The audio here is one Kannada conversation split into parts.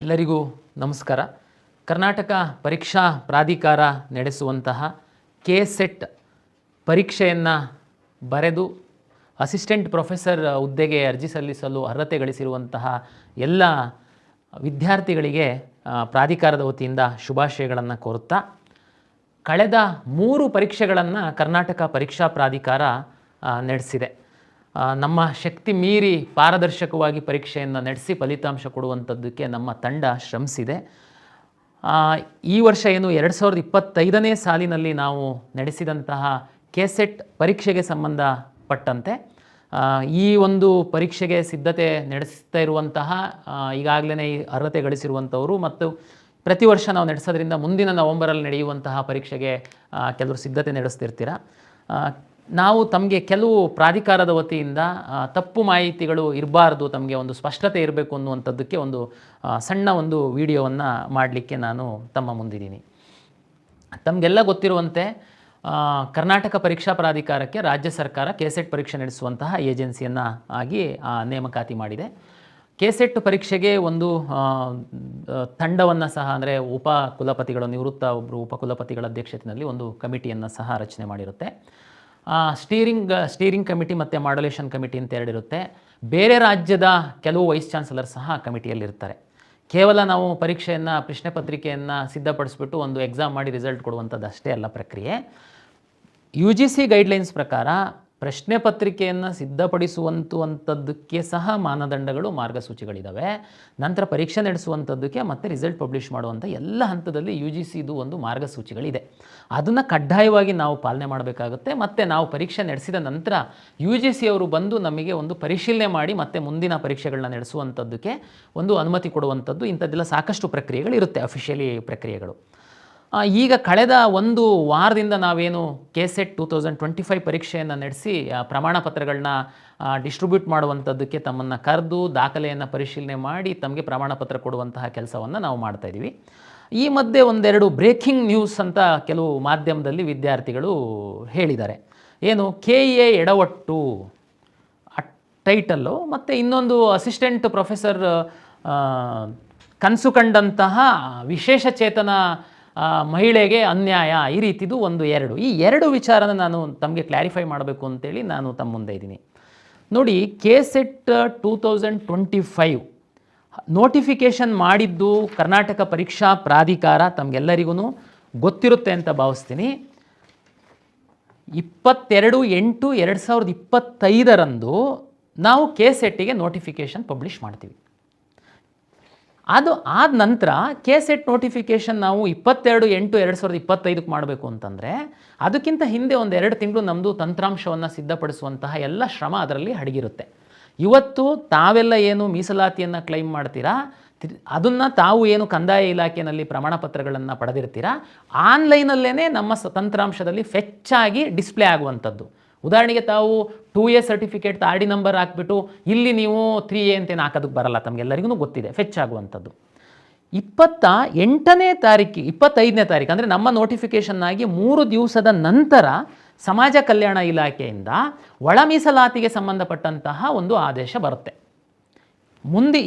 ಎಲ್ಲರಿಗೂ ನಮಸ್ಕಾರ. ಕರ್ನಾಟಕ ಪರೀಕ್ಷಾ ಪ್ರಾಧಿಕಾರ ನಡೆಸುವಂತಹ ಕೆಸೆಟ್ ಪರೀಕ್ಷೆಯನ್ನು ಬರೆದು ಅಸಿಸ್ಟೆಂಟ್ ಪ್ರೊಫೆಸರ್ ಹುದ್ದೆಗೆ ಅರ್ಜಿ ಸಲ್ಲಿಸಲು ಅರ್ಹತೆ ಗಳಿಸಿರುವಂತಹ ಎಲ್ಲ ವಿದ್ಯಾರ್ಥಿಗಳಿಗೆ ಪ್ರಾಧಿಕಾರದ ವತಿಯಿಂದ ಶುಭಾಶಯಗಳನ್ನು ಕೋರುತ್ತಾ, ಕಳೆದ 3 ಪರೀಕ್ಷೆಗಳನ್ನು ಕರ್ನಾಟಕ ಪರೀಕ್ಷಾ ಪ್ರಾಧಿಕಾರ ನಡೆಸಿದೆ. ನಮ್ಮ ಶಕ್ತಿ ಮೀರಿ ಪಾರದರ್ಶಕವಾಗಿ ಪರೀಕ್ಷೆಯನ್ನು ನಡೆಸಿ ಫಲಿತಾಂಶ ಕೊಡುವಂಥದ್ದಕ್ಕೆ ನಮ್ಮ ತಂಡ ಶ್ರಮಿಸಿದೆ. ಈ ವರ್ಷ ಏನು 2025ನೇ ಸಾಲಿನಲ್ಲಿ ನಾವು ನಡೆಸಿದಂತಹ ಕೆಸೆಟ್ ಪರೀಕ್ಷೆಗೆ ಸಂಬಂಧಪಟ್ಟಂತೆ ಈ ಒಂದು ಪರೀಕ್ಷೆಗೆ ಸಿದ್ಧತೆ ನಡೆಸ್ತಾ ಇರುವಂತಹ ಈಗಾಗಲೇ ಅರ್ಹತೆ ಗಳಿಸಿರುವಂಥವರು ಮತ್ತು ಪ್ರತಿ ವರ್ಷ ನಾವು ನಡೆಸೋದ್ರಿಂದ ಮುಂದಿನ ನವೆಂಬರಲ್ಲಿ ನಡೆಯುವಂತಹ ಪರೀಕ್ಷೆಗೆ ಕೆಲವರು ಸಿದ್ಧತೆ ನಡೆಸ್ತಿರ್ತೀರ. ನಾವು ತಮಗೆ ಕೆಲವು ಪ್ರಾಧಿಕಾರದ ವತಿಯಿಂದ ತಪ್ಪು ಮಾಹಿತಿಗಳು ಇರಬಾರ್ದು, ತಮಗೆ ಒಂದು ಸ್ಪಷ್ಟತೆ ಇರಬೇಕು ಅನ್ನುವಂಥದ್ದಕ್ಕೆ ಒಂದು ಸಣ್ಣ ಒಂದು ವಿಡಿಯೋವನ್ನು ಮಾಡಲಿಕ್ಕೆ ನಾನು ತಮ್ಮ ಮುಂದಿದ್ದೀನಿ. ತಮಗೆಲ್ಲ ಗೊತ್ತಿರುವಂತೆ ಕರ್ನಾಟಕ ಪರೀಕ್ಷಾ ಪ್ರಾಧಿಕಾರಕ್ಕೆ ರಾಜ್ಯ ಸರ್ಕಾರ ಕೆಸೆಟ್ ಪರೀಕ್ಷೆ ನಡೆಸುವಂತಹ ಏಜೆನ್ಸಿಯನ್ನು ಆಗಿ ನೇಮಕಾತಿ ಮಾಡಿದೆ. ಕೆಸೆಟ್ ಪರೀಕ್ಷೆಗೆ ಒಂದು ತಂಡವನ್ನು ಸಹ, ಅಂದರೆ ಉಪಕುಲಪತಿಗಳು, ನಿವೃತ್ತ ಒಬ್ಬರು ಉಪಕುಲಪತಿಗಳ ಅಧ್ಯಕ್ಷತೆಯಲ್ಲಿ ಒಂದು ಕಮಿಟಿಯನ್ನು ಸಹ ರಚನೆ ಮಾಡಿರುತ್ತೆ. ಸ್ಟೀರಿಂಗ್ ಕಮಿಟಿ ಮತ್ತು ಮಾಡಲೇಷನ್ ಕಮಿಟಿ ಅಂತ ಎರಡಿರುತ್ತೆ. ಬೇರೆ ರಾಜ್ಯದ ಕೆಲವು ವೈಸ್ ಚಾನ್ಸಲರ್ ಸಹ ಕಮಿಟಿಯಲ್ಲಿರ್ತಾರೆ. ಕೇವಲ ನಾವು ಪರೀಕ್ಷೆಯನ್ನು, ಪ್ರಶ್ನೆ ಪತ್ರಿಕೆಯನ್ನು ಸಿದ್ಧಪಡಿಸ್ಬಿಟ್ಟು ಒಂದು ಎಕ್ಸಾಮ್ ಮಾಡಿ ರಿಸಲ್ಟ್ ಕೊಡುವಂಥದ್ದು ಅಷ್ಟೇ ಅಲ್ಲ ಪ್ರಕ್ರಿಯೆ. UGC ಗೈಡ್ಲೈನ್ಸ್ ಪ್ರಕಾರ ಪ್ರಶ್ನೆ ಪತ್ರಿಕೆಯನ್ನು ಸಿದ್ಧಪಡಿಸುವಂಥದ್ದಕ್ಕೆ ಸಹ ಮಾನದಂಡಗಳು, ಮಾರ್ಗಸೂಚಿಗಳಿದ್ದಾವೆ. ನಂತರ ಪರೀಕ್ಷೆ ನಡೆಸುವಂಥದ್ದಕ್ಕೆ ಮತ್ತು ರಿಸಲ್ಟ್ ಪಬ್ಲಿಷ್ ಮಾಡುವಂಥ ಎಲ್ಲ ಹಂತದಲ್ಲಿ UGCದು ಒಂದು ಮಾರ್ಗಸೂಚಿಗಳಿದೆ. ಅದನ್ನು ಕಡ್ಡಾಯವಾಗಿ ನಾವು ಪಾಲನೆ ಮಾಡಬೇಕಾಗುತ್ತೆ. ಮತ್ತು ನಾವು ಪರೀಕ್ಷೆ ನಡೆಸಿದ ನಂತರ UGC ಅವರು ಬಂದು ನಮಗೆ ಒಂದು ಪರಿಶೀಲನೆ ಮಾಡಿ ಮತ್ತು ಮುಂದಿನ ಪರೀಕ್ಷೆಗಳನ್ನ ನಡೆಸುವಂಥದ್ದಕ್ಕೆ ಒಂದು ಅನುಮತಿ ಕೊಡುವಂಥದ್ದು, ಇಂಥದ್ದೆಲ್ಲ ಸಾಕಷ್ಟು ಪ್ರಕ್ರಿಯೆಗಳಿರುತ್ತೆ, ಅಫಿಷಿಯಲಿ ಪ್ರಕ್ರಿಯೆಗಳು. ಈಗ ಕಳೆದ ಒಂದು ವಾರದಿಂದ ನಾವೇನು ಕೆಸೆಟ್ 2025 ಪರೀಕ್ಷೆಯನ್ನು ನಡೆಸಿ ಪ್ರಮಾಣ ಪತ್ರಗಳನ್ನ ಡಿಸ್ಟ್ರಿಬ್ಯೂಟ್ ಮಾಡುವಂಥದ್ದಕ್ಕೆ ತಮ್ಮನ್ನು ಕರೆದು ದಾಖಲೆಯನ್ನು ಪರಿಶೀಲನೆ ಮಾಡಿ ತಮಗೆ ಪ್ರಮಾಣ ಪತ್ರ ಕೊಡುವಂತಹ ಕೆಲಸವನ್ನು ನಾವು ಮಾಡ್ತಾಯಿದ್ದೀವಿ. ಈ ಮಧ್ಯೆ ಒಂದೆರಡು ಬ್ರೇಕಿಂಗ್ ನ್ಯೂಸ್ ಅಂತ ಕೆಲವು ಮಾಧ್ಯಮದಲ್ಲಿ ವಿದ್ಯಾರ್ಥಿಗಳು ಹೇಳಿದ್ದಾರೆ. ಏನು, KEA ಎಡವಟ್ಟು ಟೈಟಲ್ಲು, ಮತ್ತು ಇನ್ನೊಂದು ಅಸಿಸ್ಟೆಂಟ್ ಪ್ರೊಫೆಸರ್ ಕನಸು ಕಂಡಂತಹ ವಿಶೇಷ ಚೇತನ ಮಹಿಳೆಗೆ ಅನ್ಯಾಯ, ಈ ರೀತಿದು ಈ ಎರಡು ವಿಚಾರನ ನಾನು ತಮಗೆ ಕ್ಲಾರಿಫೈ ಮಾಡಬೇಕು ಅಂತೇಳಿ ನಾನು ತಮ್ಮ ಮುಂದೆ ಇದ್ದೀನಿ. ನೋಡಿ, ಕೆಸೆಟ್ 2025 ನೋಟಿಫಿಕೇಷನ್ ಮಾಡಿದ್ದು ಕರ್ನಾಟಕ ಪರೀಕ್ಷಾ ಪ್ರಾಧಿಕಾರ ತಮಗೆಲ್ಲರಿಗೂ ಗೊತ್ತಿರುತ್ತೆ ಅಂತ ಭಾವಿಸ್ತೀನಿ. 22/8/2025 ನಾವು ಕೆಸೆಟ್ಟಿಗೆ ನೋಟಿಫಿಕೇಷನ್ ಪಬ್ಲಿಷ್ ಮಾಡ್ತೀವಿ. ಅದು ಆದ ನಂತರ ಕೆಸೆಟ್ ನೋಟಿಫಿಕೇಷನ್ ನಾವು 22/8/2025 ಮಾಡಬೇಕು ಅಂತಂದರೆ ಅದಕ್ಕಿಂತ ಹಿಂದೆ 1-2 ತಿಂಗಳು ನಮ್ಮದು ತಂತ್ರಾಂಶವನ್ನು ಸಿದ್ಧಪಡಿಸುವಂತಹ ಎಲ್ಲ ಶ್ರಮ ಅದರಲ್ಲಿ ಅಡಗಿರುತ್ತೆ. ಇವತ್ತು ತಾವೆಲ್ಲ ಏನು ಮೀಸಲಾತಿಯನ್ನು ಕ್ಲೈಮ್ ಮಾಡ್ತೀರಾ, ಅದನ್ನು ತಾವು ಏನು ಕಂದಾಯ ಇಲಾಖೆಯಲ್ಲಿ ಪ್ರಮಾಣ ಪತ್ರಗಳನ್ನು ಪಡೆದಿರ್ತೀರಾ, ಆನ್ಲೈನಲ್ಲೇ ನಮ್ಮ ತಂತ್ರಾಂಶದಲ್ಲಿ ಫೆಚ್ಚಾಗಿ ಡಿಸ್ಪ್ಲೇ ಆಗುವಂಥದ್ದು. ಉದಾಹರಣೆಗೆ ತಾವು 2A ಸರ್ಟಿಫಿಕೇಟ್ RD ನಂಬರ್ ಹಾಕ್ಬಿಟ್ಟು ಇಲ್ಲಿ ನೀವು 3A ಅಂತೇನು ಹಾಕೋದಕ್ಕೆ ಬರಲ್ಲ, ತಮಗೆಲ್ಲರಿಗೂ ಗೊತ್ತಿದೆ, ಫೆಚ್ ಆಗುವಂಥದ್ದು. 25ನೇ ತಾರೀಕು ಅಂದರೆ ನಮ್ಮ ನೋಟಿಫಿಕೇಷನ್ ಆಗಿ 3 ದಿವಸದ ನಂತರ ಸಮಾಜ ಕಲ್ಯಾಣ ಇಲಾಖೆಯಿಂದ ಒಳ ಮೀಸಲಾತಿಗೆ ಸಂಬಂಧಪಟ್ಟಂತಹ ಒಂದು ಆದೇಶ ಬರುತ್ತೆ.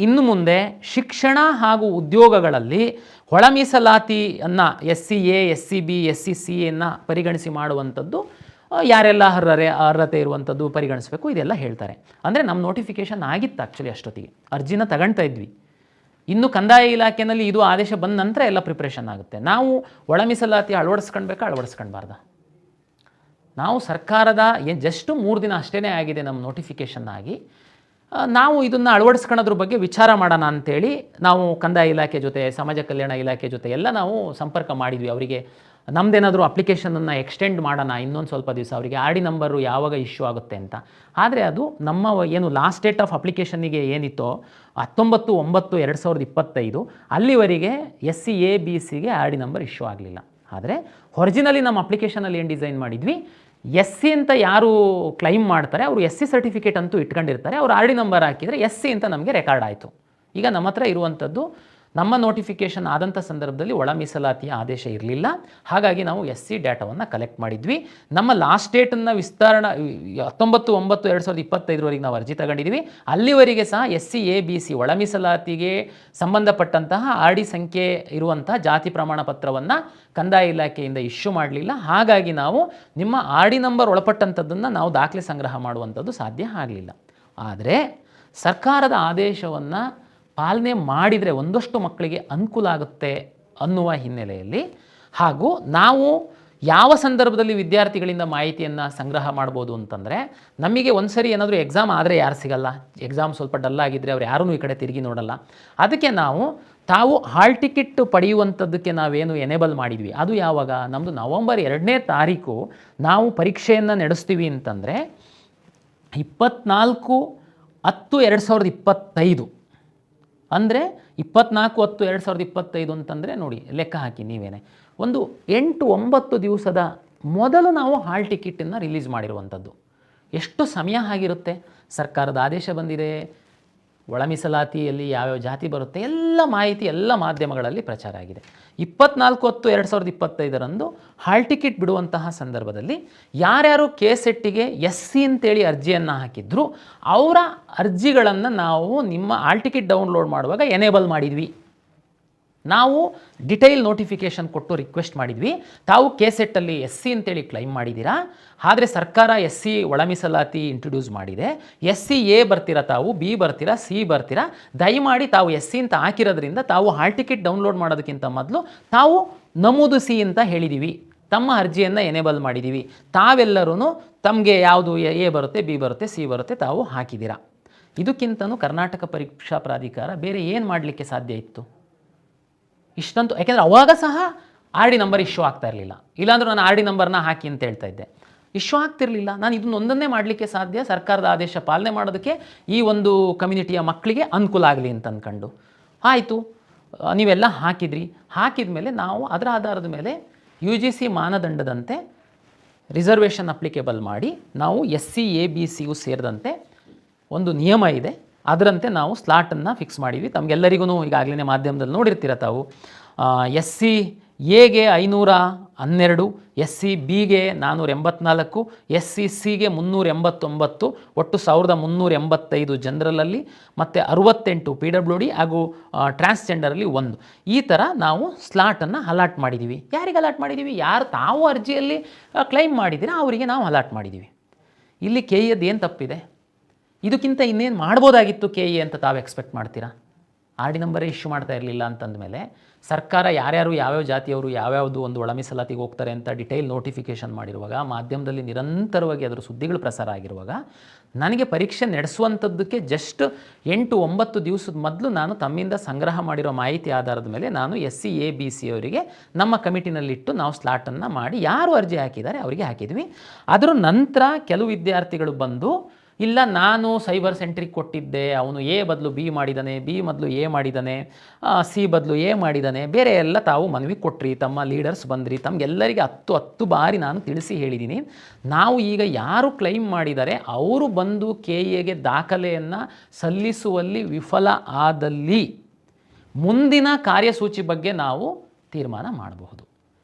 ಇನ್ನು ಮುಂದೆ ಶಿಕ್ಷಣ ಹಾಗೂ ಉದ್ಯೋಗಗಳಲ್ಲಿ ಒಳ ಮೀಸಲಾತಿಯನ್ನು SCA, SCB, SCCA ಪರಿಗಣಿಸಿ ಮಾಡುವಂಥದ್ದು, ಯಾರೆಲ್ಲ ಅರ್ಹತೆ ಇರುವಂಥದ್ದು ಪರಿಗಣಿಸಬೇಕು, ಇದೆಲ್ಲ ಹೇಳ್ತಾರೆ. ಅಂದರೆ ನಮ್ಮ ನೋಟಿಫಿಕೇಷನ್ ಆಗಿತ್ತು ಆ್ಯಕ್ಚುಲಿ, ಅಷ್ಟೊತ್ತಿಗೆ ಅರ್ಜಿನ ತಗೊಳ್ತಾ ಇದ್ವಿ. ಇನ್ನು ಕಂದಾಯ ಇಲಾಖೆಯಲ್ಲಿ ಇದು ಆದೇಶ ಬಂದ ನಂತರ ಎಲ್ಲ ಪ್ರಿಪ್ರೇಷನ್ ಆಗುತ್ತೆ. ನಾವು ಒಳ ಮೀಸಲಾತಿ ಅಳವಡಿಸ್ಕೊಳ್ಬಾರ್ದ? ನಾವು ಸರ್ಕಾರದ ಜಸ್ಟ್ 3 ದಿನ ಅಷ್ಟೇ ಆಗಿದೆ ನಮ್ಮ ನೋಟಿಫಿಕೇಷನ್ ಆಗಿ, ನಾವು ಇದನ್ನು ಅಳವಡಿಸ್ಕೊಳ್ಳೋದ್ರ ಬಗ್ಗೆ ವಿಚಾರ ಮಾಡೋಣ ಅಂಥೇಳಿ ನಾವು ಕಂದಾಯ ಇಲಾಖೆ ಜೊತೆ, ಸಮಾಜ ಕಲ್ಯಾಣ ಇಲಾಖೆ ಜೊತೆ ಎಲ್ಲ ನಾವು ಸಂಪರ್ಕ ಮಾಡಿದ್ವಿ. ಅವರಿಗೆ ನಮ್ಮದೇನಾದರೂ ಅಪ್ಲಿಕೇಶನನ್ನು ಎಕ್ಸ್ಟೆಂಡ್ ಮಾಡೋಣ ಇನ್ನೊಂದು ಸ್ವಲ್ಪ ದಿವಸ, ಅವರಿಗೆ RD ನಂಬರು ಯಾವಾಗ ಇಶ್ಯೂ ಆಗುತ್ತೆ ಅಂತ. ಆದರೆ ಅದು ನಮ್ಮ ಏನು ಲಾಸ್ಟ್ ಡೇಟ್ ಆಫ್ ಅಪ್ಲಿಕೇಶನ್ನಿಗೆ ಏನಿತ್ತೋ 19/9/2025 ಅಲ್ಲಿವರೆಗೆ SCA, BCಗೆ RD ನಂಬರ್ ಇಶ್ಯೂ ಆಗಲಿಲ್ಲ. ಆದರೆ ಒರಿಜಿನಲಿ ನಮ್ಮ ಅಪ್ಲಿಕೇಶನಲ್ಲಿ ಏನು ಡಿಸೈನ್ ಮಾಡಿದ್ವಿ, SC ಅಂತ ಯಾರು ಕ್ಲೈಮ್ ಮಾಡ್ತಾರೆ ಅವರು SC ಸರ್ಟಿಫಿಕೇಟ್ ಅಂತೂ ಇಟ್ಕೊಂಡಿರ್ತಾರೆ, ಅವರು RD ನಂಬರ್ ಹಾಕಿದರೆ SC ಅಂತ ನಮಗೆ ರೆಕಾರ್ಡ್ ಆಯಿತು. ಈಗ ನಮ್ಮ ಹತ್ರ ಇರುವಂಥದ್ದು ನಮ್ಮ ನೋಟಿಫಿಕೇಷನ್ ಆದಂಥ ಸಂದರ್ಭದಲ್ಲಿ ಒಳ ಮೀಸಲಾತಿಯ ಆದೇಶ ಇರಲಿಲ್ಲ. ಹಾಗಾಗಿ ನಾವು SC ಡೇಟಾವನ್ನು ಕಲೆಕ್ಟ್ ಮಾಡಿದ್ವಿ. ನಮ್ಮ ಲಾಸ್ಟ್ ಡೇಟನ್ನು ವಿಸ್ತರಣೆ 19/9/2025ವರೆಗೆ ನಾವು ಅರ್ಜಿ ತಗೊಂಡಿದ್ವಿ. ಅಲ್ಲಿವರೆಗೆ ಸಹ SC ABC ಒಳ ಮೀಸಲಾತಿಗೆ ಸಂಬಂಧಪಟ್ಟಂತಹ RD ಸಂಖ್ಯೆ ಇರುವಂತಹ ಜಾತಿ ಪ್ರಮಾಣ ಪತ್ರವನ್ನು ಕಂದಾಯ ಇಲಾಖೆಯಿಂದ ಇಶ್ಯೂ ಮಾಡಲಿಲ್ಲ. ಹಾಗಾಗಿ ನಾವು ನಿಮ್ಮ RD ನಂಬರ್ ಒಳಪಟ್ಟಂಥದ್ದನ್ನು ನಾವು ದಾಖಲೆ ಸಂಗ್ರಹ ಮಾಡುವಂಥದ್ದು ಸಾಧ್ಯ ಆಗಲಿಲ್ಲ. ಆದರೆ ಸರ್ಕಾರದ ಆದೇಶವನ್ನು ಪಾಲನೆ ಮಾಡಿದರೆ ಒಂದಷ್ಟು ಮಕ್ಕಳಿಗೆ ಅನುಕೂಲ ಆಗುತ್ತೆ ಅನ್ನುವ ಹಿನ್ನೆಲೆಯಲ್ಲಿ, ಹಾಗೂ ನಾವು ಯಾವ ಸಂದರ್ಭದಲ್ಲಿ ವಿದ್ಯಾರ್ಥಿಗಳಿಂದ ಮಾಹಿತಿಯನ್ನು ಸಂಗ್ರಹ ಮಾಡ್ಬೋದು ಅಂತಂದರೆ, ನಮಗೆ ಒಂದು ಸರಿ ಏನಾದರೂ ಎಕ್ಸಾಮ್ ಆದರೆ ಯಾರು ಸಿಗಲ್ಲ, ಎಕ್ಸಾಮ್ ಸ್ವಲ್ಪ ಡಲ್ ಆಗಿದ್ದರೆ ಅವ್ರು ಯಾರೂ ಈ ಕಡೆ ತಿರುಗಿ ನೋಡಲ್ಲ. ಅದಕ್ಕೆ ನಾವು ತಾವು ಹಾಲ್ ಟಿಕೆಟ್ ಪಡೆಯುವಂಥದ್ದಕ್ಕೆ ನಾವೇನು ಎನೇಬಲ್ ಮಾಡಿದ್ವಿ, ಅದು ಯಾವಾಗ, ನಮ್ಮದು ನವಂಬರ್ 2ನೇ ತಾರೀಕು ನಾವು ಪರೀಕ್ಷೆಯನ್ನು ನಡೆಸ್ತೀವಿ ಅಂತಂದರೆ 24/10/2025 ಅಂದರೆ 24/10/2025 ಅಂತಂದರೆ ನೋಡಿ ಲೆಕ್ಕ ಹಾಕಿ ನೀವೇನೆ, ಒಂದು 8-9 ದಿವಸದ ಮೊದಲು ನಾವು ಹಾಲ್ ಟಿಕೆಟನ್ನು ರಿಲೀಸ್ ಮಾಡಿರುವಂಥದ್ದು. ಎಷ್ಟು ಸಮಯ ಆಗಿರುತ್ತೆ? ಸರ್ಕಾರದ ಆದೇಶ ಬಂದಿದೆ, ಒಳ ಮೀಸಲಾತಿಯಲ್ಲಿ ಯಾವ್ಯಾವ ಜಾತಿ ಬರುತ್ತೆ ಎಲ್ಲ ಮಾಹಿತಿ ಎಲ್ಲ ಮಾಧ್ಯಮಗಳಲ್ಲಿ ಪ್ರಚಾರ ಆಗಿದೆ. 24/10/2025 ಹಾಲ್ ಟಿಕೆಟ್ ಬಿಡುವಂತಹ ಸಂದರ್ಭದಲ್ಲಿ ಯಾರ್ಯಾರು KSETಗೆ SC ಅಂತೇಳಿ ಅರ್ಜಿಯನ್ನು ಹಾಕಿದ್ರು ಅವರ ಅರ್ಜಿಗಳನ್ನು ನಾವು ನಿಮ್ಮ ಹಾಲ್ ಟಿಕೆಟ್ ಡೌನ್ಲೋಡ್ ಮಾಡುವಾಗ ಎನೇಬಲ್ ಮಾಡಿದ್ವಿ. ನಾವು ಡಿಟೈಲ್ ನೋಟಿಫಿಕೇಷನ್ ಕೊಟ್ಟು ರಿಕ್ವೆಸ್ಟ್ ಮಾಡಿದ್ವಿ, ತಾವು KSETಲ್ಲಿ SC ಅಂತೇಳಿ ಕ್ಲೈಮ್ ಮಾಡಿದ್ದೀರಾ, ಆದರೆ ಸರ್ಕಾರ SC ಒಳ ಮೀಸಲಾತಿ ಇಂಟ್ರೊಡ್ಯೂಸ್ ಮಾಡಿದೆ, SC A ಬರ್ತೀರಾ, ತಾವು B ಬರ್ತೀರಾ, C ಬರ್ತೀರಾ, ದಯಮಾಡಿ ತಾವು SC ಅಂತ ಹಾಕಿರೋದ್ರಿಂದ ತಾವು ಹಾಲ್ ಟಿಕೆಟ್ ಡೌನ್ಲೋಡ್ ಮಾಡೋದಕ್ಕಿಂತ ಮೊದಲು ತಾವು ನಮೂದು C ಅಂತ ಹೇಳಿದ್ದೀವಿ, ತಮ್ಮ ಅರ್ಜಿಯನ್ನು ಎನೇಬಲ್ ಮಾಡಿದ್ದೀವಿ, ತಾವೆಲ್ಲರೂ ತಮಗೆ ಯಾವುದು A ಬರುತ್ತೆ, B ಬರುತ್ತೆ, C ಬರುತ್ತೆ ತಾವು ಹಾಕಿದ್ದೀರಾ. ಇದಕ್ಕಿಂತನೂ ಕರ್ನಾಟಕ ಪರೀಕ್ಷಾ ಪ್ರಾಧಿಕಾರ ಬೇರೆ ಏನು ಮಾಡಲಿಕ್ಕೆ ಸಾಧ್ಯ ಇತ್ತು? ಇಷ್ಟಂತೂ, ಯಾಕೆಂದರೆ ಅವಾಗ ಸಹ RD ನಂಬರ್ ಇಶ್ಯೂ ಆಗ್ತಾ ಇರಲಿಲ್ಲ, ಇಲ್ಲಾಂದ್ರೂ ನಾನು RD ನಂಬರ್ನ ಹಾಕಿ ಅಂತ ಹೇಳ್ತಾ ಇದ್ದೆ, ಇಶ್ಯೂ ಆಗ್ತಿರಲಿಲ್ಲ. ನಾನು ಇದನ್ನೊಂದನ್ನೇ ಮಾಡಲಿಕ್ಕೆ ಸಾಧ್ಯ, ಸರ್ಕಾರದ ಆದೇಶ ಪಾಲನೆ ಮಾಡೋದಕ್ಕೆ ಈ ಒಂದು ಕಮ್ಯುನಿಟಿಯ ಮಕ್ಕಳಿಗೆ ಅನುಕೂಲ ಆಗಲಿ ಅಂತ ಅಂದ್ಕೊಂಡು ಆಯಿತು. ನೀವೆಲ್ಲ ಹಾಕಿದ ಮೇಲೆ ನಾವು ಅದರ ಆಧಾರದ ಮೇಲೆ UGC ಮಾನದಂಡದಂತೆ ರಿಸರ್ವೇಷನ್ ಅಪ್ಲಿಕೇಬಲ್ ಮಾಡಿ ನಾವು SC ABC ಸೇರಿದಂತೆ ಒಂದು ನಿಯಮ ಇದೆ, ಅದರಂತೆ ನಾವು ಸ್ಲಾಟನ್ನು ಫಿಕ್ಸ್ ಮಾಡಿದ್ವಿ. ತಮಗೆಲ್ಲರಿಗೂ ಈಗಾಗಲೇ ಮಾಧ್ಯಮದಲ್ಲಿ ನೋಡಿರ್ತೀರ ತಾವು. SC Aಗೆ 512, SC Bಗೆ 484, SC Cಗೆ 389, ಒಟ್ಟು 1385 ಜನರಲಲ್ಲಿ, ಮತ್ತು 68 PWD ಹಾಗೂ ಟ್ರಾನ್ಸ್ಜೆಂಡರಲ್ಲಿ 1. ಈ ಥರ ನಾವು ಸ್ಲಾಟನ್ನು ಅಲಾಟ್ ಮಾಡಿದ್ದೀವಿ. ಯಾರಿಗೆ ಅಲಾಟ್ ಮಾಡಿದ್ದೀವಿ? ಯಾರು ತಾವು ಅರ್ಜಿಯಲ್ಲಿ ಕ್ಲೈಮ್ ಮಾಡಿದ್ದೀರಾ ಅವರಿಗೆ ನಾವು ಅಲಾಟ್ ಮಾಡಿದ್ದೀವಿ. ಇಲ್ಲಿ KEಯದ್ದು ಏನು ತಪ್ಪಿದೆ? ಇದಕ್ಕಿಂತ ಇನ್ನೇನು ಮಾಡ್ಬೋದಾಗಿತ್ತು KE ಅಂತ ತಾವು ಎಕ್ಸ್ಪೆಕ್ಟ್ ಮಾಡ್ತೀರಾ? RD ನಂಬರೇ ಇಶ್ಯೂ ಮಾಡ್ತಾ ಇರಲಿಲ್ಲ ಅಂತಂದಮೇಲೆ ಸರ್ಕಾರ ಯಾರ್ಯಾರು ಯಾವ್ಯಾವ ಜಾತಿಯವರು ಯಾವ್ಯಾವುದು ಒಂದು ಒಳ ಮೀಸಲಾತಿಗೆ ಹೋಗ್ತಾರೆ ಅಂತ ಡಿಟೈಲ್ ನೋಟಿಫಿಕೇಷನ್ ಮಾಡಿರುವಾಗ, ಮಾಧ್ಯಮದಲ್ಲಿ ನಿರಂತರವಾಗಿ ಅದರ ಸುದ್ದಿಗಳು ಪ್ರಸಾರ ಆಗಿರುವಾಗ, ನನಗೆ ಪರೀಕ್ಷೆ ನಡೆಸುವಂಥದ್ದಕ್ಕೆ ಜಸ್ಟ್ 8-9 ದಿವಸದ ಮೊದಲು ನಾನು ತಮ್ಮಿಂದ ಸಂಗ್ರಹ ಮಾಡಿರೋ ಮಾಹಿತಿ ಆಧಾರದ ಮೇಲೆ ನಾನು SC ABC ಅವರಿಗೆ ನಮ್ಮ ಕಮಿಟಿನಲ್ಲಿಟ್ಟು ನಾವು ಸ್ಲಾಟನ್ನು ಮಾಡಿ ಯಾರು ಅರ್ಜಿ ಹಾಕಿದ್ದಾರೆ ಅವರಿಗೆ ಹಾಕಿದ್ವಿ. ಅದರ ನಂತರ ಕೆಲವು ವಿದ್ಯಾರ್ಥಿಗಳು ಬಂದು, ಇಲ್ಲ ನಾನು ಸೈಬರ್ ಸೆಂಟ್ರಿಗೆ ಕೊಟ್ಟಿದ್ದೆ, ಅವನು A ಬದಲು B ಮಾಡಿದ್ದಾನೆ, B ಬದಲು A ಮಾಡಿದ್ದಾನೆ, C ಬದಲು A ಮಾಡಿದ್ದಾನೆ, ಬೇರೆ ಎಲ್ಲ ತಾವು ಮನವಿ ಕೊಟ್ರಿ, ತಮ್ಮ ಲೀಡರ್ಸ್ ಬಂದ್ರಿ, ತಮಗೆಲ್ಲರಿಗೆ 10 ಬಾರಿ ನಾನು ತಿಳಿಸಿ ಹೇಳಿದ್ದೀನಿ. ನಾವು ಈಗ ಯಾರು ಕ್ಲೈಮ್ ಮಾಡಿದ್ದಾರೆ ಅವರು ಬಂದು KEಗೆ ದಾಖಲೆಯನ್ನು ಸಲ್ಲಿಸುವಲ್ಲಿ ವಿಫಲ ಆದಲ್ಲಿ ಮುಂದಿನ ಕಾರ್ಯಸೂಚಿ ಬಗ್ಗೆ ನಾವು ತೀರ್ಮಾನ ಮಾಡಬಹುದು.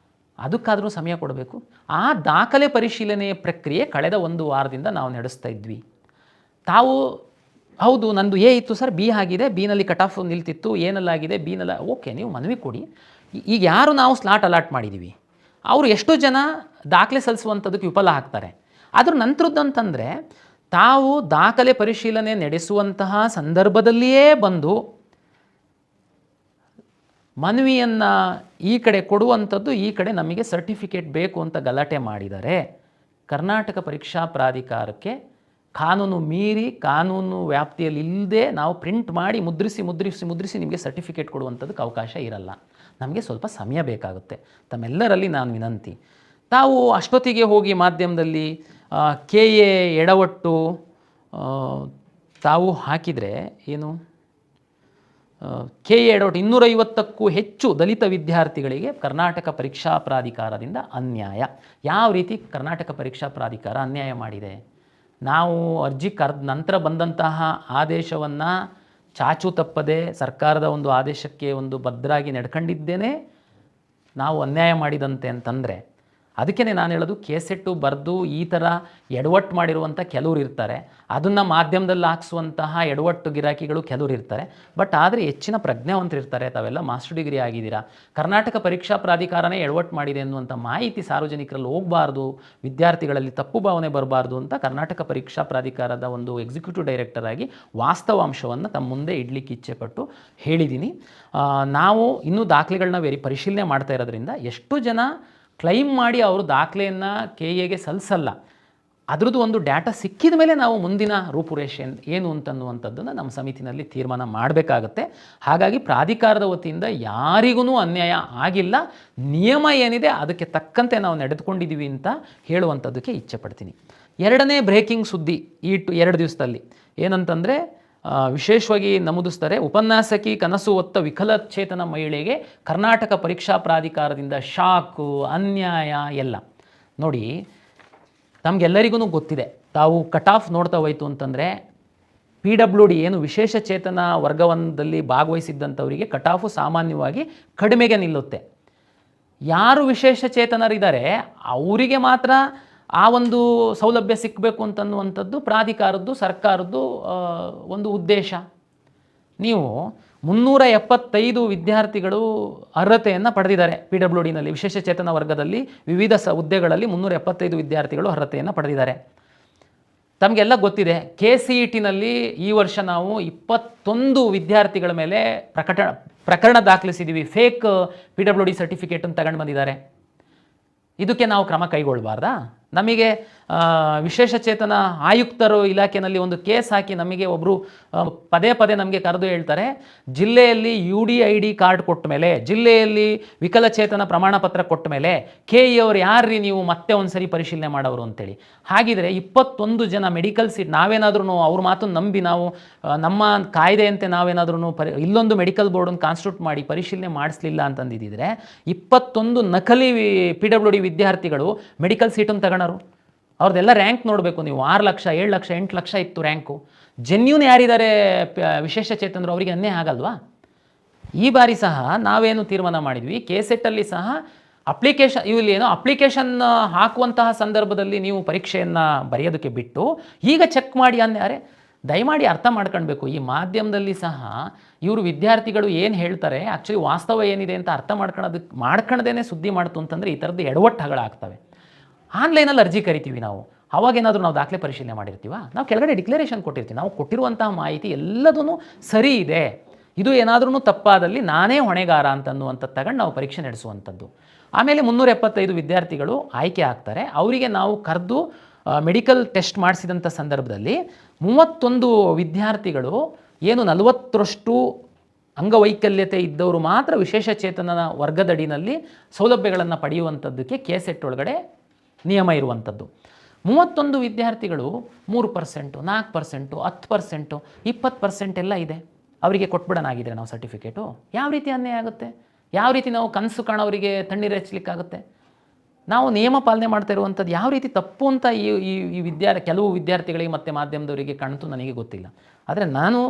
ಅದಕ್ಕಾದರೂ ಸಮಯ ಕೊಡಬೇಕು. ಆ ದಾಖಲೆ ಪರಿಶೀಲನೆಯ ಪ್ರಕ್ರಿಯೆ ಕಳೆದ 1 ವಾರದಿಂದ ನಾವು ನಡೆಸ್ತಾ ಇದ್ವಿ. ತಾವು ಹೌದು ನಂದು A ಇತ್ತು ಸರ್, B ಆಗಿದೆ, Bನಲ್ಲಿ ಕಟ್ ಆಫ್ ನಿಲ್ತಿತ್ತು, ಏನಲ್ಲಾಗಿದೆ Bನಲ್ಲ, ಓಕೆ ನೀವು ಮನವಿ ಕೊಡಿ. ಈಗ ಯಾರು ನಾವು ಸ್ಲಾಟ್ ಅಲಾಟ್ ಮಾಡಿದ್ದೀವಿ ಅವರು ಎಷ್ಟು ಜನ ದಾಖಲೆ ಸಲ್ಲಿಸುವಂಥದ್ದಕ್ಕೆ ವಿಫಲ ಆಗ್ತಾರೆ. ಅದ್ರ ನಂತರದ್ದು ಅಂತಂದರೆ ತಾವು ದಾಖಲೆ ಪರಿಶೀಲನೆ ನಡೆಸುವಂತಹ ಸಂದರ್ಭದಲ್ಲಿಯೇ ಬಂದು ಮನವಿಯನ್ನು ಈ ಕಡೆ ಕೊಡುವಂಥದ್ದು, ಈ ಕಡೆ ನಮಗೆ ಸರ್ಟಿಫಿಕೇಟ್ ಬೇಕು ಅಂತ ಗಲಾಟೆ ಮಾಡಿದರೆ ಕರ್ನಾಟಕ ಪರೀಕ್ಷಾ ಪ್ರಾಧಿಕಾರಕ್ಕೆ ಕಾನೂನು ಮೀರಿ, ಕಾನೂನು ವ್ಯಾಪ್ತಿಯಲ್ಲಿ ಇಲ್ಲದೆ ನಾವು ಪ್ರಿಂಟ್ ಮಾಡಿ ಮುದ್ರಿಸಿ ನಿಮಗೆ ಸರ್ಟಿಫಿಕೇಟ್ ಕೊಡುವಂಥದ್ದಕ್ಕೆ ಅವಕಾಶ ಇರಲ್ಲ. ನಮಗೆ ಸ್ವಲ್ಪ ಸಮಯ ಬೇಕಾಗುತ್ತೆ. ತಮ್ಮೆಲ್ಲರಲ್ಲಿ ನಾನು ವಿನಂತಿ, ತಾವು ಅಷ್ಟೊತ್ತಿಗೆ ಹೋಗಿ ಮಾಧ್ಯಮದಲ್ಲಿ KE ಎಡವಟ್ಟು ತಾವು ಹಾಕಿದರೆ ಏನು, KE ಎಡವಟ್ಟು 250ಕ್ಕೂ ಹೆಚ್ಚು ದಲಿತ ವಿದ್ಯಾರ್ಥಿಗಳಿಗೆ ಕರ್ನಾಟಕ ಪರೀಕ್ಷಾ ಪ್ರಾಧಿಕಾರದಿಂದ ಅನ್ಯಾಯ. ಯಾವ ರೀತಿ ಕರ್ನಾಟಕ ಪರೀಕ್ಷಾ ಪ್ರಾಧಿಕಾರ ಅನ್ಯಾಯ ಮಾಡಿದೆ? ನಾವು ಅರ್ಜಿ ಕರೆದ ನಂತರ ಬಂದಂತಹ ಆದೇಶವನ್ನು ಚಾಚು ತಪ್ಪದೆ ಸರ್ಕಾರದ ಒಂದು ಆದೇಶಕ್ಕೆ ಒಂದು ಬದ್ಧರಾಗಿ ನಡ್ಕೊಂಡಿದ್ದೇನೆ ನಾವು ಅನ್ಯಾಯ ಮಾಡಿದಂತೆ ಅಂತಂದರೆ, ಅದಕ್ಕೇ ನಾನು ಹೇಳೋದು ಕೇಸೆಟ್ಟು ಬರೆದು ಈ ಥರ ಎಡವಟ್ಟು ಮಾಡಿರುವಂಥ ಕೆಲವರು ಇರ್ತಾರೆ, ಅದನ್ನು ಮಾಧ್ಯಮದಲ್ಲಿ ಹಾಕ್ಸುವಂತಹ ಎಡವಟ್ಟು ಗಿರಾಕಿಗಳು ಕೆಲವರು ಇರ್ತಾರೆ. ಬಟ್ ಆದರೆ ಹೆಚ್ಚಿನ ಪ್ರಜ್ಞಾವಂತರು ಇರ್ತಾರೆ. ತಾವೆಲ್ಲ ಮಾಸ್ಟರ್ ಡಿಗ್ರಿ ಆಗಿದ್ದೀರಾ, ಕರ್ನಾಟಕ ಪರೀಕ್ಷಾ ಪ್ರಾಧಿಕಾರನೇ ಎಡವಟ್ಟು ಮಾಡಿದೆ ಅನ್ನುವಂಥ ಮಾಹಿತಿ ಸಾರ್ವಜನಿಕರಲ್ಲಿ ಹೋಗಬಾರ್ದು, ವಿದ್ಯಾರ್ಥಿಗಳಲ್ಲಿ ತಪ್ಪು ಭಾವನೆ ಬರಬಾರ್ದು ಅಂತ ಕರ್ನಾಟಕ ಪರೀಕ್ಷಾ ಪ್ರಾಧಿಕಾರದ ಒಂದು ಎಕ್ಸಿಕ್ಯೂಟಿವ್ ಡೈರೆಕ್ಟರ್ ಆಗಿ ವಾಸ್ತವಾಂಶವನ್ನು ತಮ್ಮ ಮುಂದೆ ಇಡ್ಲಿಕ್ಕೆ ಇಚ್ಛೆಪಟ್ಟು ಹೇಳಿದ್ದೀನಿ. ನಾವು ಇನ್ನೂ ದಾಖಲೆಗಳನ್ನ ಪರಿಶೀಲನೆ ಮಾಡ್ತಾ ಇರೋದ್ರಿಂದ ಎಷ್ಟು ಜನ ಕ್ಲೈಮ್ ಮಾಡಿ ಅವರು ದಾಖಲೆಯನ್ನು KAಗೆ ಸಲ್ಲಿಸಲ್ಲ, ಅದರದ್ದು ಒಂದು ಡಾಟಾ ಸಿಕ್ಕಿದ ಮೇಲೆ ನಾವು ಮುಂದಿನ ರೂಪುರೇಷೆ ಏನು ಅಂತನ್ನುವಂಥದ್ದನ್ನು ನಮ್ಮ ಸಮಿತಿನಲ್ಲಿ ತೀರ್ಮಾನ ಮಾಡಬೇಕಾಗತ್ತೆ. ಹಾಗಾಗಿ ಪ್ರಾಧಿಕಾರದ ವತಿಯಿಂದ ಯಾರಿಗೂ ಅನ್ಯಾಯ ಆಗಿಲ್ಲ, ನಿಯಮ ಏನಿದೆ ಅದಕ್ಕೆ ತಕ್ಕಂತೆ ನಾವು ನಡೆದುಕೊಂಡಿದ್ದೀವಿ ಅಂತ ಹೇಳುವಂಥದ್ದಕ್ಕೆ ಇಚ್ಛೆ ಪಡ್ತೀನಿ. ಎರಡನೇ ಬ್ರೇಕಿಂಗ್ ಸುದ್ದಿ ಈ 2 ದಿವಸದಲ್ಲಿ ಏನಂತಂದರೆ, ವಿಶೇಷವಾಗಿ ನಮೂದಿಸ್ತಾರೆ, ಉಪನ್ಯಾಸಕಿ ಕನಸು ಹೊತ್ತ ವಿಕಲಚೇತನ ಮಹಿಳೆಗೆ ಕರ್ನಾಟಕ ಪರೀಕ್ಷಾ ಪ್ರಾಧಿಕಾರದಿಂದ ಶಾಕು, ಅನ್ಯಾಯ ಎಲ್ಲ. ನೋಡಿ, ತಮಗೆಲ್ಲರಿಗೂ ಗೊತ್ತಿದೆ, ತಾವು ಕಟ್ ಆಫ್ ನೋಡ್ತಾ ಹೋಯ್ತು ಅಂತಂದರೆ PWD ಏನು ವಿಶೇಷ ಚೇತನ ವರ್ಗವೊಂದರಲ್ಲಿ ಭಾಗವಹಿಸಿದ್ದಂಥವರಿಗೆ ಕಟ್ ಆಫು ಸಾಮಾನ್ಯವಾಗಿ ಕಡಿಮೆಗೆ ನಿಲ್ಲುತ್ತೆ. ಯಾರು ವಿಶೇಷ ಚೇತನರಿದ್ದಾರೆ ಅವರಿಗೆ ಮಾತ್ರ ಆ ಒಂದು ಸೌಲಭ್ಯ ಸಿಕ್ಕಬೇಕು ಅಂತನ್ನುವಂಥದ್ದು ಪ್ರಾಧಿಕಾರದ್ದು, ಸರ್ಕಾರದ್ದು ಒಂದು ಉದ್ದೇಶ. ನೀವು 375 ವಿದ್ಯಾರ್ಥಿಗಳು ಅರ್ಹತೆಯನ್ನು ಪಡೆದಿದ್ದಾರೆ PWDನಲ್ಲಿ, ವಿಶೇಷ ಚೇತನ ವರ್ಗದಲ್ಲಿ ವಿವಿಧ ಹುದ್ದೆಗಳಲ್ಲಿ 375 ವಿದ್ಯಾರ್ಥಿಗಳು ಅರ್ಹತೆಯನ್ನು ಪಡೆದಿದ್ದಾರೆ. ತಮಗೆಲ್ಲ ಗೊತ್ತಿದೆ, KCETನಲ್ಲಿ ಈ ವರ್ಷ ನಾವು 21 ವಿದ್ಯಾರ್ಥಿಗಳ ಮೇಲೆ ಪ್ರಕರಣ ದಾಖಲಿಸಿದ್ದೀವಿ. ಫೇಕ್ PWD ಸರ್ಟಿಫಿಕೇಟನ್ನು ತಗೊಂಡು ಬಂದಿದ್ದಾರೆ. ಇದಕ್ಕೆ ನಾವು ಕ್ರಮ ಕೈಗೊಳ್ಳಬಾರ್ದಾ? ನಮಗೆ ವಿಶೇಷ ಚೇತನ ಆಯುಕ್ತರು ಇಲಾಖೆಯಲ್ಲಿ ಒಂದು ಕೇಸ್ ಹಾಕಿ ನಮಗೆ ಒಬ್ಬರು ಪದೇ ಪದೇ ನಮಗೆ ಕರೆದು ಹೇಳ್ತಾರೆ, ಜಿಲ್ಲೆಯಲ್ಲಿ UDID ಕಾರ್ಡ್ ಕೊಟ್ಟ ಮೇಲೆ, ಜಿಲ್ಲೆಯಲ್ಲಿ ವಿಕಲಚೇತನ ಪ್ರಮಾಣ ಪತ್ರ ಕೊಟ್ಟ ಮೇಲೆ KE ಅವರು ಯಾರ್ರೀ ನೀವು ಮತ್ತೆ ಒಂದು ಸರಿ ಪರಿಶೀಲನೆ ಮಾಡೋರು ಅಂತೇಳಿ. ಹಾಗಿದ್ರೆ 21 ಜನ ಮೆಡಿಕಲ್ ಸೀಟ್ ನಾವೇನಾದ್ರೂ ಅವ್ರ ಮಾತನ್ನು ನಂಬಿ ನಾವು ನಮ್ಮ ಕಾಯ್ದೆಯಂತೆ ನಾವೇನಾದ್ರೂ ಇಲ್ಲೊಂದು ಮೆಡಿಕಲ್ ಬೋರ್ಡನ್ನು ಕಾನ್ಸ್ಟಿಟ್ಯೂಟ್ ಮಾಡಿ ಪರಿಶೀಲನೆ ಮಾಡಿಸಲಿಲ್ಲ ಅಂತಂದಿದ್ದರೆ 21 ನಕಲಿ PWD ವಿದ್ಯಾರ್ಥಿಗಳು ಮೆಡಿಕಲ್ ಸೀಟನ್ನು ತಗೊಳ್ಳೋರು. ಅವ್ರದ್ದೆಲ್ಲ ರ್ಯಾಂಕ್ ನೋಡಬೇಕು ನೀವು, 6 ಲಕ್ಷ 7 ಲಕ್ಷ 8 ಲಕ್ಷ ಇತ್ತು ರ್ಯಾಂಕು. ಜೆನ್ಯೂನ್ ಯಾರಿದ್ದಾರೆ ವಿಶೇಷ ಚೇತನರು, ಅವರಿಗೆ ಅನ್ಯಾಯ ಆಗಲ್ವಾ? ಈ ಬಾರಿ ಸಹ ನಾವೇನು ತೀರ್ಮಾನ ಮಾಡಿದ್ವಿ, KCETಲ್ಲಿ ಸಹ ಇಲ್ಲಿ ಏನೋ ಅಪ್ಲಿಕೇಶನ್ ಹಾಕುವಂತಹ ಸಂದರ್ಭದಲ್ಲಿ ನೀವು ಪರೀಕ್ಷೆಯನ್ನು ಬರೆಯೋದಕ್ಕೆ ಬಿಟ್ಟು ಈಗ ಚೆಕ್ ಮಾಡಿ ಅನ್ಯಾರೆ. ದಯಮಾಡಿ ಅರ್ಥ ಮಾಡ್ಕೊಳ್ಬೇಕು, ಈ ಮಾಧ್ಯಮದಲ್ಲಿ ಸಹ ಇವರು ವಿದ್ಯಾರ್ಥಿಗಳು ಏನು ಹೇಳ್ತಾರೆ ಆ್ಯಕ್ಚುಲಿ ವಾಸ್ತವ ಏನಿದೆ ಅಂತ ಅರ್ಥ ಮಾಡ್ಕೊಳ್ಳೋದೇನೆ ಸುದ್ದಿ ಮಾಡ್ತು ಅಂತಂದರೆ ಈ ಥರದ್ದು ಎಡವಟ್ಟುಗಳಾಗ್ತವೆ. ಆನ್ಲೈನಲ್ಲಿ ಅರ್ಜಿ ಕರಿತೀವಿ ನಾವು, ಅವಾಗೇನಾದರೂ ನಾವು ದಾಖಲೆ ಪರಿಶೀಲನೆ ಮಾಡಿರ್ತೀವ, ನಾವು ಕೆಳಗಡೆ ಡಿಕ್ಲರೇಷನ್ ಕೊಟ್ಟಿರ್ತೀವಿ, ನಾವು ಕೊಟ್ಟಿರುವಂತಹ ಮಾಹಿತಿ ಎಲ್ಲದೂ ಸರಿ ಇದೆ, ಇದು ಏನಾದ್ರೂ ತಪ್ಪಾದಲ್ಲಿ ನಾನೇ ಹೊಣೆಗಾರ ಅಂತನ್ನುವಂಥದ್ದು ತಗೊಂಡು ನಾವು ಪರೀಕ್ಷೆ ನಡೆಸುವಂಥದ್ದು. ಆಮೇಲೆ 375 ವಿದ್ಯಾರ್ಥಿಗಳು ಆಯ್ಕೆ ಆಗ್ತಾರೆ. ಅವರಿಗೆ ನಾವು ಕರೆದು ಮೆಡಿಕಲ್ ಟೆಸ್ಟ್ ಮಾಡಿಸಿದಂಥ ಸಂದರ್ಭದಲ್ಲಿ 31 ವಿದ್ಯಾರ್ಥಿಗಳು ಏನು 40ರಷ್ಟು ಅಂಗವೈಕಲ್ಯತೆ ಇದ್ದವರು ಮಾತ್ರ ವಿಶೇಷ ಚೇತನ ವರ್ಗದಡಿನಲ್ಲಿ ಸೌಲಭ್ಯಗಳನ್ನು ಪಡೆಯುವಂಥದ್ದಕ್ಕೆ KCET ಒಳಗಡೆ ನಿಯಮ ಇರುವಂಥದ್ದು. 31 ವಿದ್ಯಾರ್ಥಿಗಳು 3%, 4%, 10%, 20% ಎಲ್ಲ ಇದೆ, ಅವರಿಗೆ ಕೊಟ್ಬಿಡೋಣಾಗಿದ್ರೆ ನಾವು ಸರ್ಟಿಫಿಕೇಟು. ಯಾವ ರೀತಿ ಅನ್ಯಾಯ ಆಗುತ್ತೆ? ಯಾವ ರೀತಿ ನಾವು ಕನಸು ಕಾಣೋರಿಗೆ ತಣ್ಣೀರು ಹಚ್ಚಲಿಕ್ಕಾಗುತ್ತೆ? ನಾವು ನಿಯಮ ಪಾಲನೆ ಮಾಡ್ತಾ ಇರುವಂಥದ್ದು ಯಾವ ರೀತಿ ತಪ್ಪು ಅಂತ ಈ ಕೆಲವು ವಿದ್ಯಾರ್ಥಿಗಳಿಗೆ ಮತ್ತು ಮಾಧ್ಯಮದವರಿಗೆ ಕಾಣ್ತು ನನಗೆ ಗೊತ್ತಿಲ್ಲ. ಆದರೆ ನಾನು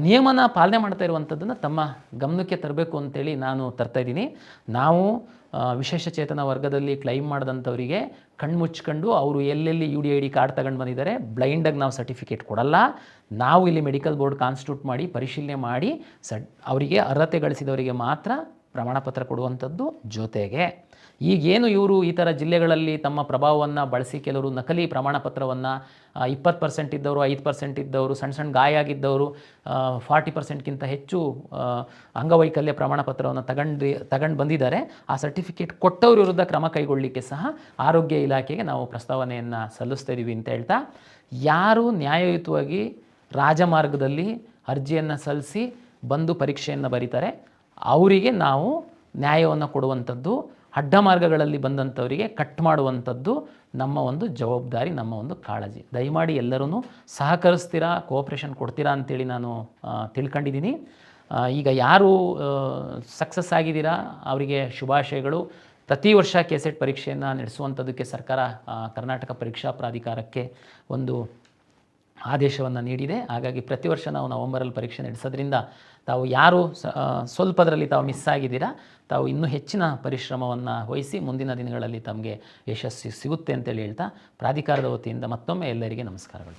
ನಿಯಮನ ಪಾಲನೆ ಮಾಡ್ತಾ ಇರುವಂಥದ್ದನ್ನು ತಮ್ಮ ಗಮನಕ್ಕೆ ತರಬೇಕು ಅಂತೇಳಿ ನಾನು ತರ್ತಾಯಿದ್ದೀನಿ. ನಾವು ವಿಶೇಷ ಚೇತನ ವರ್ಗದಲ್ಲಿ ಕ್ಲೈಮ್ ಮಾಡಿದಂಥವರಿಗೆ ಕಣ್ಮುಚ್ಕೊಂಡು ಅವರು ಎಲ್ಲೆಲ್ಲಿ UDID ಕಾರ್ಡ್ ತಗೊಂಡು ಬಂದಿದ್ದಾರೆ ಬ್ಲೈಂಡಾಗಿ ನಾವು ಸರ್ಟಿಫಿಕೇಟ್ ಕೊಡಲ್ಲ. ನಾವು ಇಲ್ಲಿ ಮೆಡಿಕಲ್ ಬೋರ್ಡ್ ಕಾನ್ಸ್ಟಿಟ್ಯೂಟ್ ಮಾಡಿ ಪರಿಶೀಲನೆ ಮಾಡಿ ಅವರಿಗೆ ಅರ್ಹತೆ ಗಳಿಸಿದವರಿಗೆ ಮಾತ್ರ ಪ್ರಮಾಣಪತ್ರ ಕೊಡುವಂಥದ್ದು. ಜೊತೆಗೆ ಈಗೇನು ಇವರು ಈ ಥರ ಜಿಲ್ಲೆಗಳಲ್ಲಿ ತಮ್ಮ ಪ್ರಭಾವವನ್ನು ಬಳಸಿ ಕೆಲವರು ನಕಲಿ ಪ್ರಮಾಣಪತ್ರವನ್ನು 20% ಇದ್ದವರು, 5% ಇದ್ದವರು, ಸಣ್ಣ ಗಾಯ ಆಗಿದ್ದವರು, 40%ಗಿಂತ ಹೆಚ್ಚು ಅಂಗವೈಕಲ್ಯ ಪ್ರಮಾಣಪತ್ರವನ್ನು ತಗೊಂಡು ಬಂದಿದ್ದಾರೆ. ಆ ಸರ್ಟಿಫಿಕೇಟ್ ಕೊಟ್ಟವ್ರ ವಿರುದ್ಧ ಕ್ರಮ ಕೈಗೊಳ್ಳಲಿಕ್ಕೆ ಸಹ ಆರೋಗ್ಯ ಇಲಾಖೆಗೆ ನಾವು ಪ್ರಸ್ತಾವನೆಯನ್ನು ಸಲ್ಲಿಸ್ತಾ ಇದ್ದೀವಿ ಅಂತ ಹೇಳ್ತಾ, ಯಾರು ನ್ಯಾಯಯುತವಾಗಿ ರಾಜಮಾರ್ಗದಲ್ಲಿ ಅರ್ಜಿಯನ್ನು ಸಲ್ಲಿಸಿ ಬಂದು ಪರೀಕ್ಷೆಯನ್ನು ಬರೀತಾರೆ ಅವರಿಗೆ ನಾವು ನ್ಯಾಯವನ್ನು ಕೊಡುವಂಥದ್ದು, ಅಡ್ಡ ಮಾರ್ಗಗಳಲ್ಲಿ ಬಂದಂಥವರಿಗೆ ಕಟ್ ಮಾಡುವಂಥದ್ದು ನಮ್ಮ ಒಂದು ಜವಾಬ್ದಾರಿ, ನಮ್ಮ ಒಂದು ಕಾಳಜಿ. ದಯಮಾಡಿ ಎಲ್ಲರೂ ಸಹಕರಿಸ್ತೀರಾ, ಕೋಆಪ್ರೇಷನ್ ಕೊಡ್ತೀರಾ ಅಂತೇಳಿ ನಾನು ತಿಳ್ಕೊಂಡಿದ್ದೀನಿ. ಈಗ ಯಾರು ಸಕ್ಸಸ್ ಆಗಿದ್ದೀರಾ ಅವರಿಗೆ ಶುಭಾಶಯಗಳು. ಪ್ರತಿ ವರ್ಷ KCET ಪರೀಕ್ಷೆಯನ್ನು ನಡೆಸುವಂಥದ್ದಕ್ಕೆ ಸರ್ಕಾರ ಕರ್ನಾಟಕ ಪರೀಕ್ಷಾ ಪ್ರಾಧಿಕಾರಕ್ಕೆ ಒಂದು ಆದೇಶವನ್ನು ನೀಡಿದೆ. ಹಾಗಾಗಿ ಪ್ರತಿ ವರ್ಷ ನಾವು ನವಂಬರಲ್ಲಿ ಪರೀಕ್ಷೆ ನಡೆಸೋದ್ರಿಂದ ತಾವು ಯಾರು ಸ್ವಲ್ಪದರಲ್ಲಿ ತಾವು ಮಿಸ್ ಆಗಿದ್ದೀರಾ, ತಾವು ಇನ್ನೂ ಹೆಚ್ಚಿನ ಪರಿಶ್ರಮವನ್ನು ವಹಿಸಿ ಮುಂದಿನ ದಿನಗಳಲ್ಲಿ ತಮಗೆ ಯಶಸ್ಸು ಸಿಗುತ್ತೆ ಅಂತೇಳಿ ಹೇಳ್ತಾ ಪ್ರಾಧಿಕಾರದ ವತಿಯಿಂದ ಮತ್ತೊಮ್ಮೆ ಎಲ್ಲರಿಗೆ ನಮಸ್ಕಾರಗಳು.